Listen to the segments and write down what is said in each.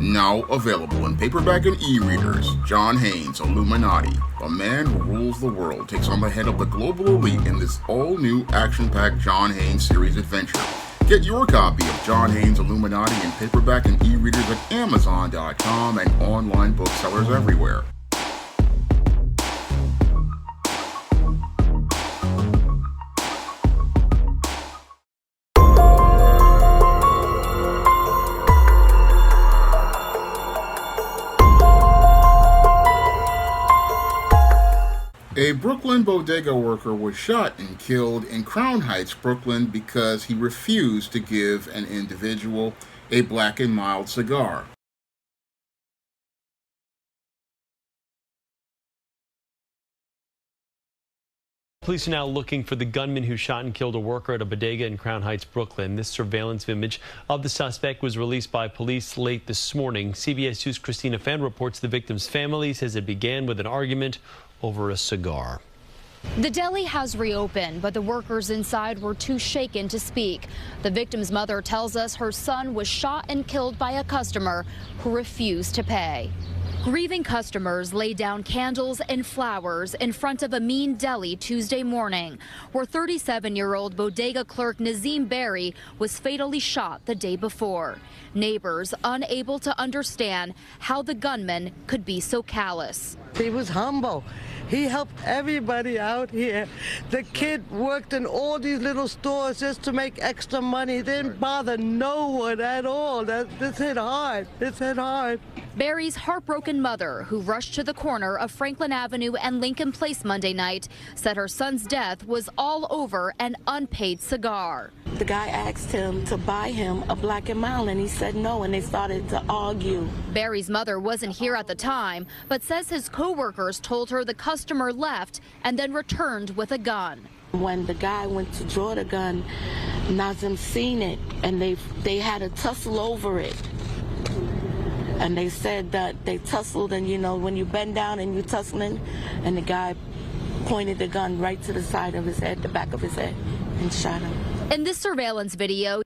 Now available in paperback and e-readers, John Haynes' Illuminati, the man who rules the world, takes on the head of the global elite in this all-new action-packed John Haynes series adventure. Get your copy of John Haynes' Illuminati in paperback and e-readers at Amazon.com and online booksellers everywhere. A Brooklyn bodega worker was shot and killed in Crown Heights, Brooklyn, because he refused to give an individual a black and mild cigar. Police are now looking for the gunman who shot and killed a worker at a bodega in Crown Heights, Brooklyn. This surveillance image of the suspect was released by police late this morning. CBS 2's Christina Fan reports the victim's family says it began with an argument over a cigar. The deli has reopened, but the workers inside were too shaken to speak. The victim's mother tells us her son was shot and killed by a customer who refused to pay. Grieving customers laid down candles and flowers in front of a mean deli Tuesday morning, where 37-year-old bodega clerk Nazim Berry was fatally shot the day before. Neighbors unable to understand how the gunman could be so callous. He was humble. He helped everybody out here. The kid worked in all these little stores just to make extra money. Didn't bother no one at all. This hit hard. This hit hard. Barry's heartbroken mother, who rushed to the corner of Franklin Avenue and Lincoln Place Monday night, said her son's death was all over an unpaid cigar. The guy asked him to buy him a black and mild, and he said no, and they started to argue. Barry's mother wasn't here at the time, but says his co-workers told her the customer left and then returned with a gun. When the guy went to draw the gun, Nazim seen it, and they had a tussle over it. And they said that they tussled, and you know, when you bend down and you're tussling, and the guy pointed the gun right to the side of his head, the back of his head, and shot him. In this surveillance video,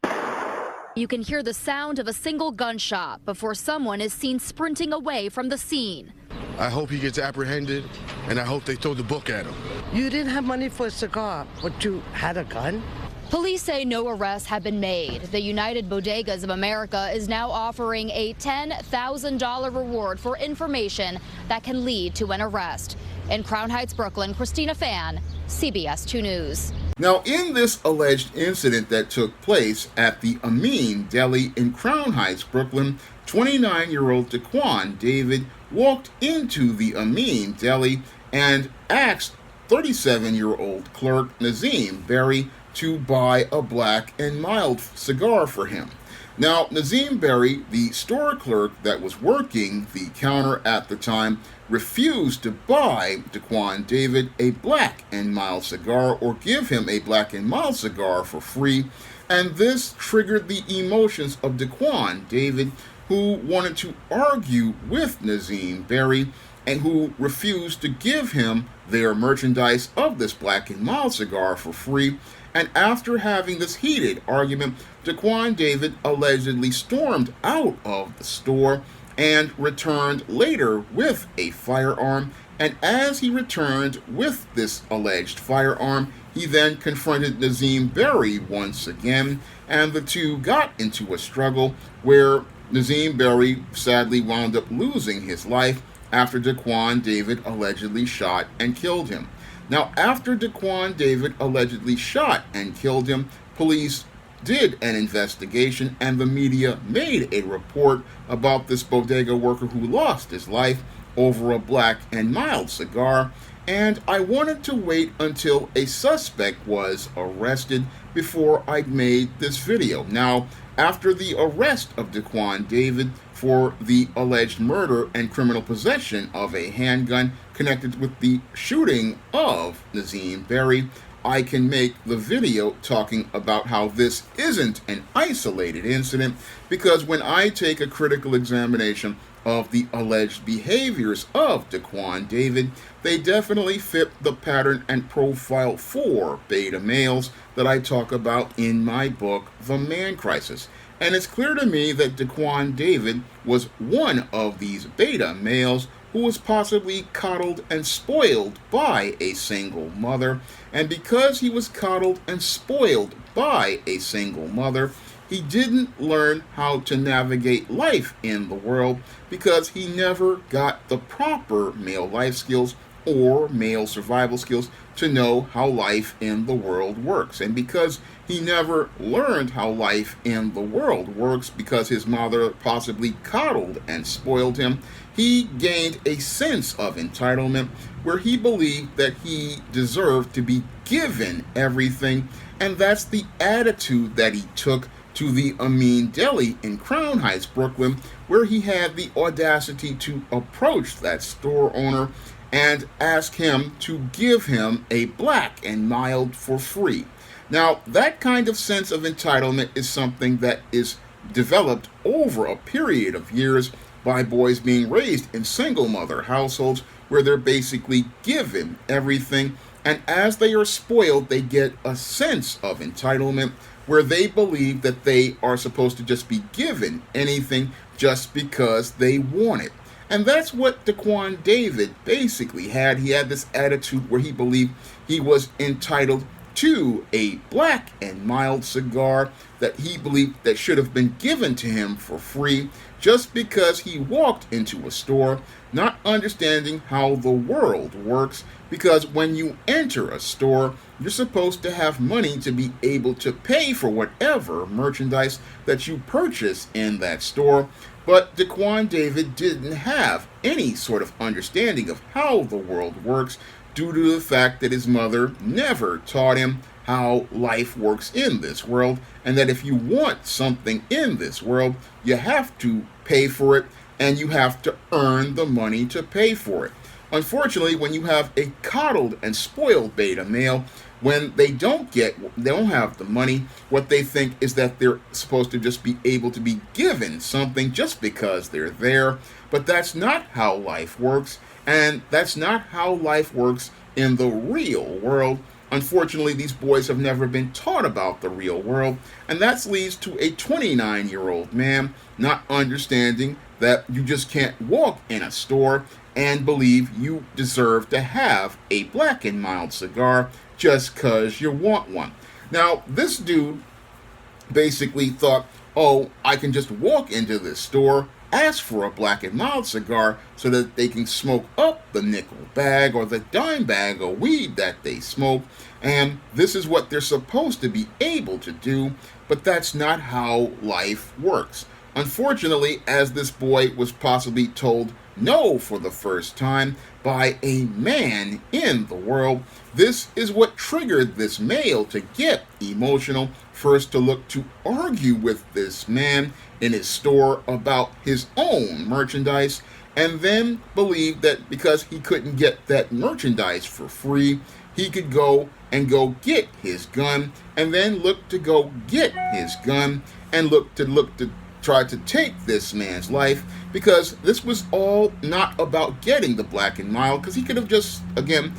you can hear the sound of a single gunshot before someone is seen sprinting away from the scene. I hope he gets apprehended, and I hope they throw the book at him. You didn't have money for a cigar, but you had a gun? Police say no arrests have been made. The United Bodegas of America is now offering a $10,000 reward for information that can lead to an arrest. In Crown Heights, Brooklyn, Christina Fan, CBS 2 News. Now, in this alleged incident that took place at the Amin Deli in Crown Heights, Brooklyn, 29-year-old Daquan David walked into the Amin Deli and asked 37-year-old clerk Nazim Berry to buy a black and mild cigar for him. Now, Nazim Berry, the store clerk that was working the counter at the time, refused to buy Daquan David a black and mild cigar or give him a black and mild cigar for free, and this triggered the emotions of Daquan David, who wanted to argue with Nazim Berry and who refused to give him their merchandise of this black and mild cigar for free. And after having this heated argument, Daquan David allegedly stormed out of the store and returned later with a firearm. And as he returned with this alleged firearm, he then confronted Nazim Berry once again, and the two got into a struggle where Nazim Berry sadly wound up losing his life after Daquan David allegedly shot and killed him. Now, after Daquan David allegedly shot and killed him, police did an investigation and the media made a report about this bodega worker who lost his life over a black and mild cigar, and I wanted to wait until a suspect was arrested before I made this video. Now, after the arrest of Daquan David for the alleged murder and criminal possession of a handgun connected with the shooting of Nazim Berry, I can make the video talking about how this isn't an isolated incident, because when I take a critical examination of the alleged behaviors of Daquan David, they definitely fit the pattern and profile for beta males that I talk about in my book, The Man Crisis. And it's clear to me that Daquan David was one of these beta males who was possibly coddled and spoiled by a single mother. And because he was coddled and spoiled by a single mother, he didn't learn how to navigate life in the world because he never got the proper male life skills or male survival skills to know how life in the world works. And because he never learned how life in the world works because his mother possibly coddled and spoiled him, he gained a sense of entitlement where he believed that he deserved to be given everything. And that's the attitude that he took to the Amin Deli in Crown Heights, Brooklyn, where he had the audacity to approach that store owner and ask him to give him a black and mild for free. Now, that kind of sense of entitlement is something that is developed over a period of years by boys being raised in single mother households where they're basically given everything, and as they are spoiled, they get a sense of entitlement where they believe that they are supposed to just be given anything just because they want it. And that's what Daquan David basically had. He had this attitude where he believed he was entitled to a black and mild cigar that he believed that should have been given to him for free just because he walked into a store not understanding how the world works, because when you enter a store, you're supposed to have money to be able to pay for whatever merchandise that you purchase in that store. But Daquan David didn't have any sort of understanding of how the world works due to the fact that his mother never taught him how life works in this world, and that if you want something in this world, you have to pay for it, and you have to earn the money to pay for it. Unfortunately, when you have a coddled and spoiled beta male, when they don't have the money, what they think is that they're supposed to just be able to be given something just because they're there. But that's not how life works, and that's not how life works in the real world. Unfortunately, these boys have never been taught about the real world, and that leads to a 29-year-old man not understanding that you just can't walk in a store and believe you deserve to have a black and mild cigar just because you want one. Now, this dude basically thought, oh, I can just walk into this store, ask for a black and mild cigar so that they can smoke up the nickel bag or the dime bag of weed that they smoke, and this is what they're supposed to be able to do, but that's not how life works. Unfortunately, as this boy was possibly told no for the first time by a man in the world, this is what triggered this male to get emotional, first to look to argue with this man in his store about his own merchandise, and then believe that because he couldn't get that merchandise for free, he could go get his gun, and then look to go get his gun, and look to try to take this man's life, because this was all not about getting the black and mild, because he could have just, again,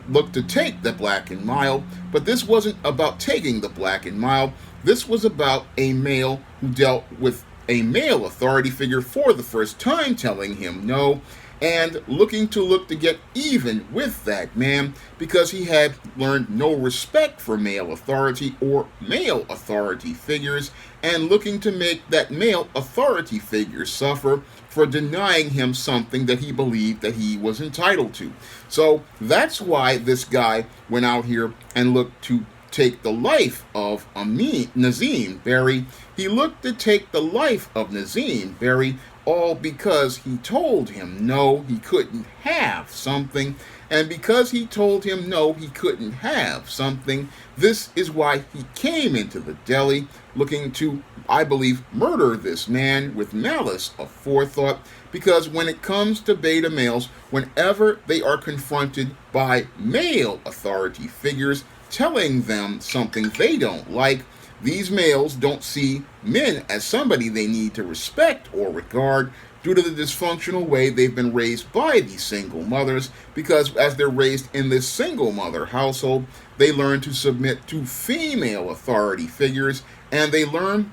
looked to take the black and mild, but this wasn't about taking the black and mild. This was about a male who dealt with a male authority figure for the first time telling him no, and look to get even with that man because he had learned no respect for male authority or male authority figures, and looking to make that male authority figure suffer for denying him something that he believed that he was entitled to. So that's why this guy went out here and looked to take the life of Nazim Berry. He looked to take the life of Nazim Berry, all because he told him no, he couldn't have something. And because he told him no, he couldn't have something, this is why he came into the deli looking to, I believe, murder this man with malice aforethought. Because when it comes to beta males, whenever they are confronted by male authority figures telling them something they don't like, these males don't see men as somebody they need to respect or regard due to the dysfunctional way they've been raised by these single mothers, because as they're raised in this single mother household, they learn to submit to female authority figures, and they learn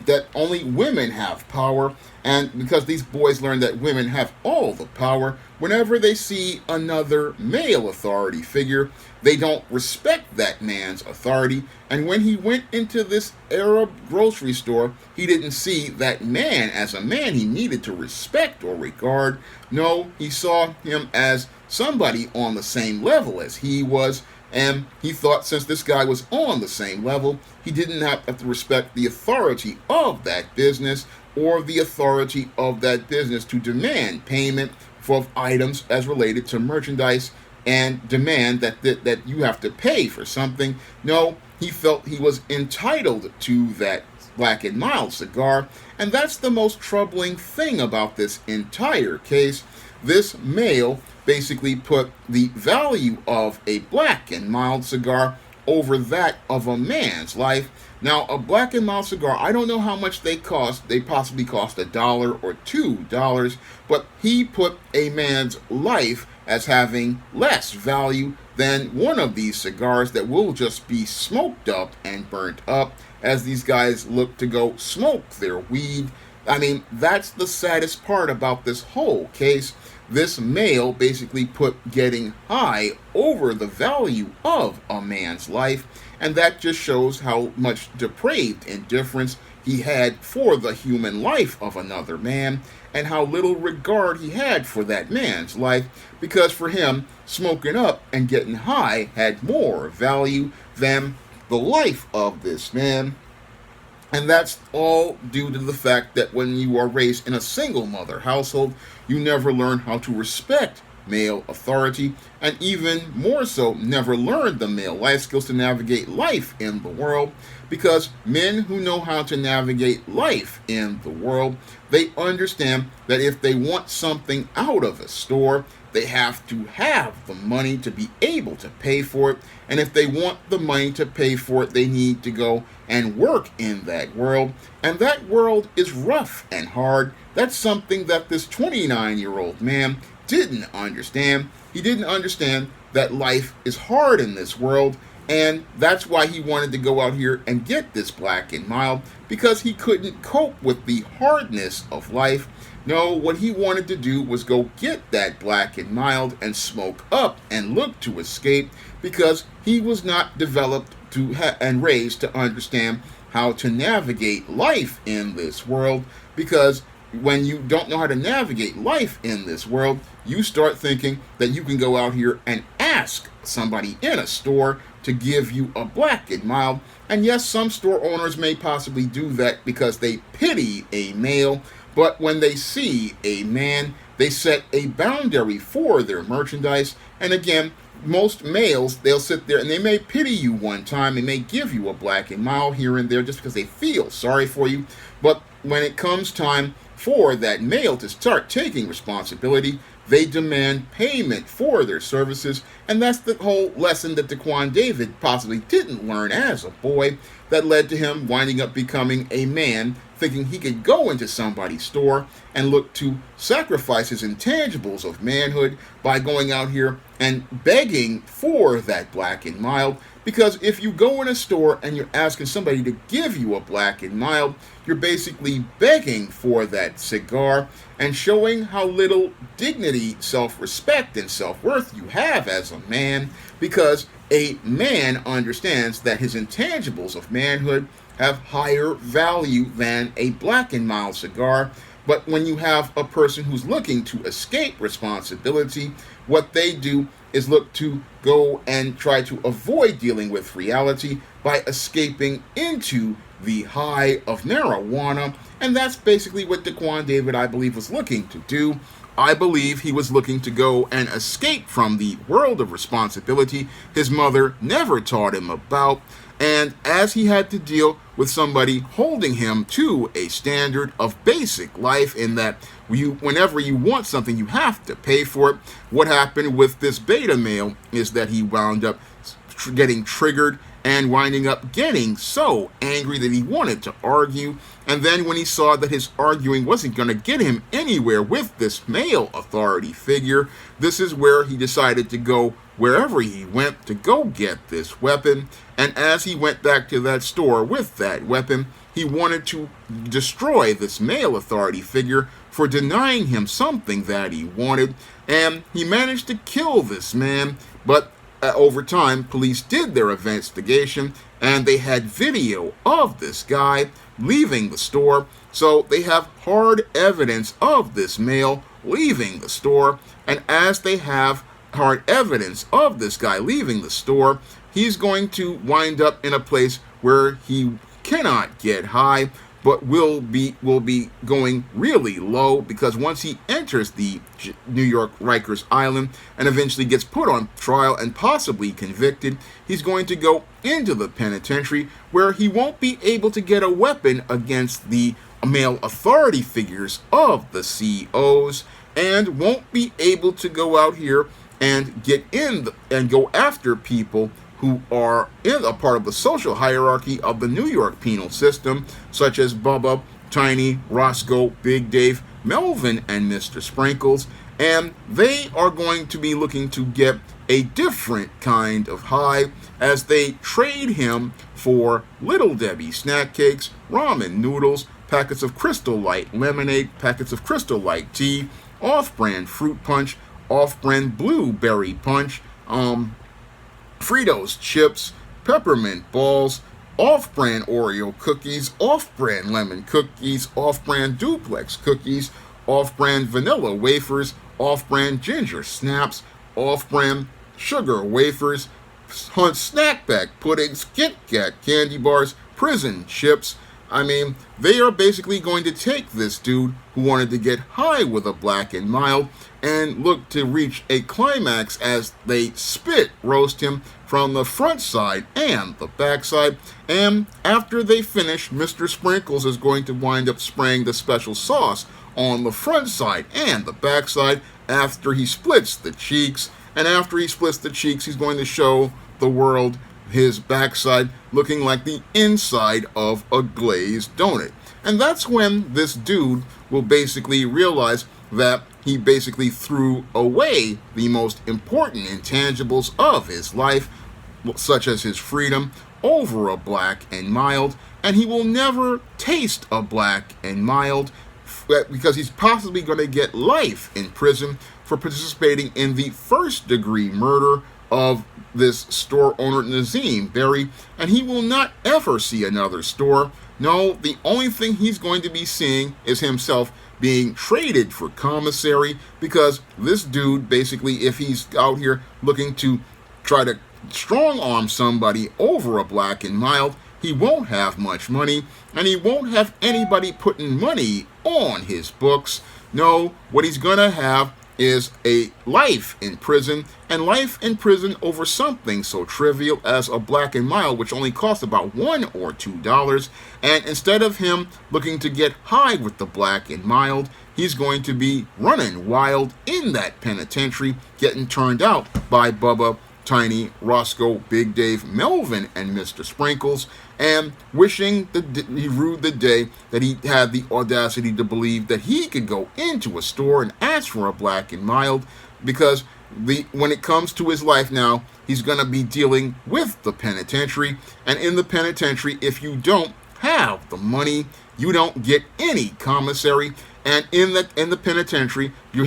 that only women have power, and because these boys learn that women have all the power, whenever they see another male authority figure, they don't respect that man's authority. And when he went into this Arab grocery store, he didn't see that man as a man he needed to respect or regard. No, he saw him as somebody on the same level as he was, and he thought since this guy was on the same level, he didn't have to respect the authority of that business or the authority of that business to demand payment for items as related to merchandise and demand that you have to pay for something. No, he felt he was entitled to that Black and Mild cigar, and that's the most troubling thing about this entire case. This male basically put the value of a Black and Mild cigar over that of a man's life. Now, a Black and Mild cigar, I don't know how much they cost. They possibly cost $1 or $2, but he put a man's life as having less value than one of these cigars that will just be smoked up and burnt up as these guys look to go smoke their weed. I mean, that's the saddest part about this whole case. This male basically put getting high over the value of a man's life, and that just shows how much depraved indifference he had for the human life of another man, and how little regard he had for that man's life, because for him, smoking up and getting high had more value than the life of this man. And that's all due to the fact that when you are raised in a single mother household, you never learn how to respect male authority, and even more so, never learn the male life skills to navigate life in the world. Because men who know how to navigate life in the world, they understand that if they want something out of a store, they have to have the money to be able to pay for it. And if they want the money to pay for it, they need to go and work in that world. And that world is rough and hard. That's something that this 29-year-old man didn't understand. He didn't understand that life is hard in this world. And that's why he wanted to go out here and get this Black and Mild, because he couldn't cope with the hardness of life. No, what he wanted to do was go get that Black and Mild and smoke up and look to escape, because he was not developed to and raised to understand how to navigate life in this world. Because when you don't know how to navigate life in this world, you start thinking that you can go out here and ask somebody in a store to give you a Black and Mild. And yes, some store owners may possibly do that because they pity a male, but when they see a man, they set a boundary for their merchandise. And again, most males, they'll sit there and they may pity you one time, they may give you a Black and Mild here and there just because they feel sorry for you. But when it comes time for that male to start taking responsibility, they demand payment for their services. And that's the whole lesson that Daquan David possibly didn't learn as a boy, that led to him winding up becoming a man, thinking he could go into somebody's store and look to sacrifice his intangibles of manhood by going out here and begging for that Black and Mild. Because if you go in a store and you're asking somebody to give you a Black and Mild, you're basically begging for that cigar and showing how little dignity, self-respect, and self-worth you have as a man, because a man understands that his intangibles of manhood have higher value than a Black and Mild cigar. But when you have a person who's looking to escape responsibility, what they do is look to go and try to avoid dealing with reality by escaping into the high of marijuana. And that's basically what Daquan David, I believe, was looking to do. I believe he was looking to go and escape from the world of responsibility his mother never taught him about. And as he had to deal with somebody holding him to a standard of basic life, in that whenever you want something, you have to pay for it, what happened with this beta male is that he wound up getting triggered and winding up getting so angry that he wanted to argue. And then when he saw that his arguing wasn't going to get him anywhere with this male authority figure, this is where he decided to go wherever he went to go get this weapon. And as he went back to that store with that weapon, he wanted to destroy this male authority figure for denying him something that he wanted. And he managed to kill this man, but over time, police did their investigation, and they had video of this guy leaving the store. So they have hard evidence of this male leaving the store. And as they have hard evidence of this guy leaving the store, he's going to wind up in a place where he cannot get high, but will be going really low, because once he enters the New York Rikers Island and eventually gets put on trial and possibly convicted, he's going to go into the penitentiary where he won't be able to get a weapon against the male authority figures of the COs, and won't be able to go out here and get in and go after people who are in a part of the social hierarchy of the New York penal system, such as Bubba, Tiny, Roscoe, Big Dave, Melvin, and Mr. Sprinkles. And they are going to be looking to get a different kind of high as they trade him for Little Debbie snack cakes, ramen noodles, packets of Crystal Light lemonade, packets of Crystal Light tea, off-brand fruit punch, off-brand blueberry punch, Fritos chips, peppermint balls, off-brand Oreo cookies, off-brand lemon cookies, off-brand duplex cookies, off-brand vanilla wafers, off-brand ginger snaps, off-brand sugar wafers, Hunt snack bag puddings, Kit Kat candy bars, prison chips. I mean, they are basically going to take this dude who wanted to get high with a black and mild and look to reach a climax as they spit roast him from the front side and the back side. And after they finish, Mr. Sprinkles is going to wind up spraying the special sauce on the front side and the back side after he splits the cheeks. And after he splits the cheeks, he's going to show the world his backside looking like the inside of a glazed donut. And that's when this dude will basically realize that he basically threw away the most important intangibles of his life, such as his freedom, over a black and mild, and he will never taste a black and mild because he's possibly going to get life in prison for participating in the first-degree murder of this store owner Nazim Berry, and he will not ever see another store. No, the only thing he's going to be seeing is himself being traded for commissary, because this dude basically, if he's out here looking to try to strong-arm somebody over a black and mild, he won't have much money, and he won't have anybody putting money on his books. No, what he's gonna have is a life in prison, and life in prison over something so trivial as a black and mild, which only costs about $1 or $2. And instead of him looking to get high with the black and mild, he's going to be running wild in that penitentiary, getting turned out by Bubba, Tiny, Roscoe, Big Dave, Melvin, and Mr. Sprinkles, and wishing he ruled the day that he had the audacity to believe that he could go into a store and ask for a black and mild, because when it comes to his life now, he's going to be dealing with the penitentiary, and in the penitentiary, if you don't have the money, you don't get any commissary. And in the penitentiary, you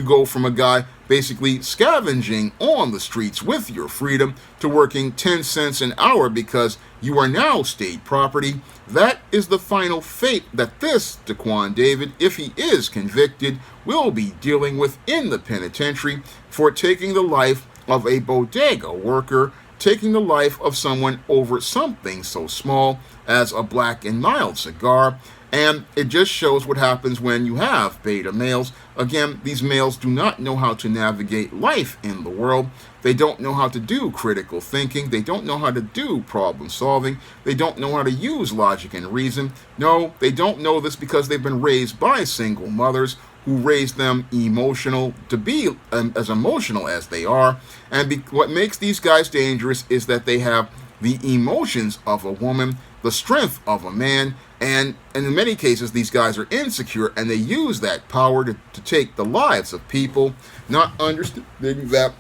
go from a guy basically scavenging on the streets with your freedom to working 10 cents an hour because you are now state property. That is the final fate that this Daquan David, if he is convicted, will be dealing with in the penitentiary for taking the life of a bodega worker, taking the life of someone over something so small as a black and mild cigar. And it just shows what happens when you have beta males. Again, these males do not know how to navigate life in the world. They don't know how to do critical thinking. They don't know how to do problem solving. They don't know how to use logic and reason. No, they don't know this because they've been raised by single mothers who raised them emotional to be as emotional as they are. And what makes these guys dangerous is that they have the emotions of a woman, the strength of a man, and in many cases these guys are insecure and they use that power to take the lives of people, not understanding that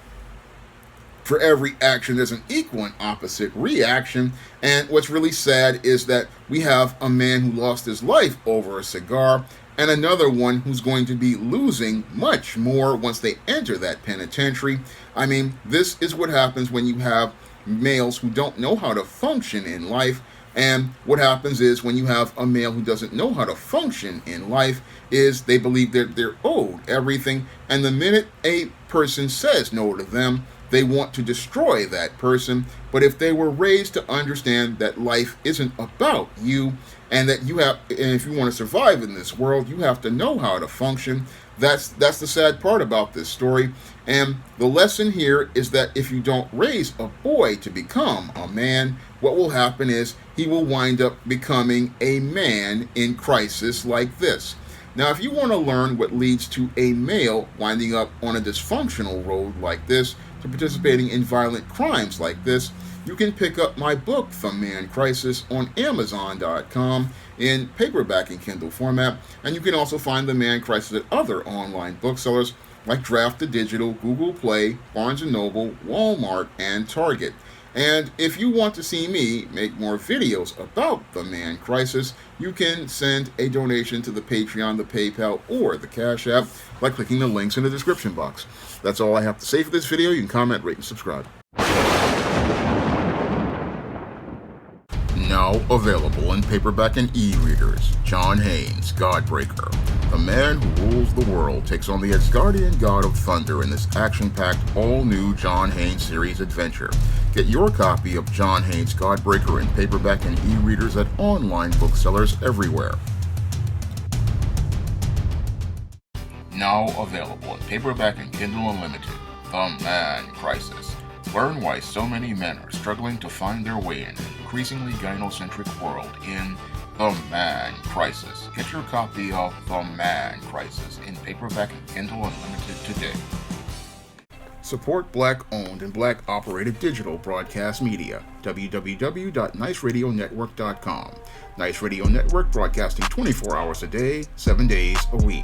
for every action there's an equal and opposite reaction. And what's really sad is that we have a man who lost his life over a cigar, and another one who's going to be losing much more once they enter that penitentiary. I mean, this is what happens when you have males who don't know how to function in life. And what happens is when you have a male who doesn't know how to function in life is they believe that they're owed everything. And the minute a person says no to them, they want to destroy that person. But if they were raised to understand that life isn't about you, and that you have, and if you want to survive in this world, you have to know how to function. That's the sad part about this story. And the lesson here is that if you don't raise a boy to become a man, what will happen is he will wind up becoming a man in crisis like this. Now, if you want to learn what leads to a male winding up on a dysfunctional road like this, to participating in violent crimes like this, you can pick up my book, The Man Crisis, on Amazon.com in paperback and Kindle format, and you can also find The Man Crisis at other online booksellers like Draft to Digital, Google Play, Barnes & Noble, Walmart, and Target. And if you want to see me make more videos about The Man Crisis, you can send a donation to the Patreon, the PayPal, or the Cash App by clicking the links in the description box. That's all I have to say for this video. You can comment, rate, and subscribe. Now available in paperback and e-readers, John Haynes' Godbreaker. The man who rules the world takes on the Asgardian god of thunder in this action-packed, all-new John Haynes series adventure. Get your copy of John Haynes' Godbreaker in paperback and e-readers at online booksellers everywhere. Now available in paperback and Kindle Unlimited, The Man Crisis. Learn why so many men are struggling to find their way in an increasingly gynocentric world in The Man Crisis. Get your copy of The Man Crisis in paperback and Kindle Unlimited today. Support Black-owned and Black-operated digital broadcast media. www.niceradionetwork.com. Nice Radio Network, broadcasting 24 hours a day, 7 days a week.